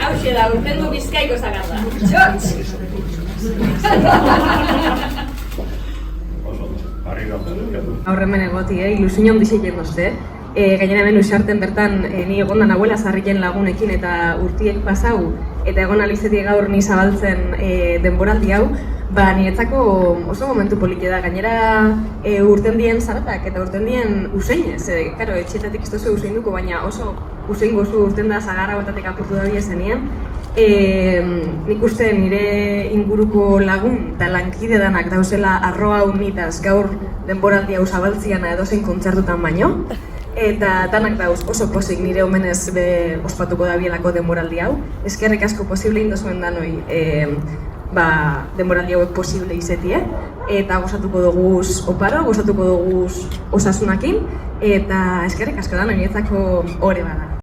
hauxe da, urten du Bizkaiko zakarra. Aurremen egoti, ilusio handi zeiten dozte. Gainera hemen usarten bertan ni egondan abuela zarriken lagunekin eta urtiek pasau eta egon alizetik gaur ni zabaltzen denboraldi hau, ba niretzako oso momentu politia da. Gainera urten dien zaratak eta urten dien useinez, karo, etxetatik ez duzu useinduko, baina oso usein gozu urten da zagarra batatik apurtu da zenien. Nik uste nire inguruko lagun eta lankide danak dauzela arroa unitaz gaur denboraldi hau zabaltziana edozein kontzertutan baino. Eta danak dauz oso pozik nire omenez ospatuko da bielako denboraldi hau. Eskerrik asko posible indozuen danoi denboraldi hauek posible izetie. Eta gozatuko duguz oparo, gozatuko duguz osasunakin. Eta eskerrik asko danoi, niretzako ore bada.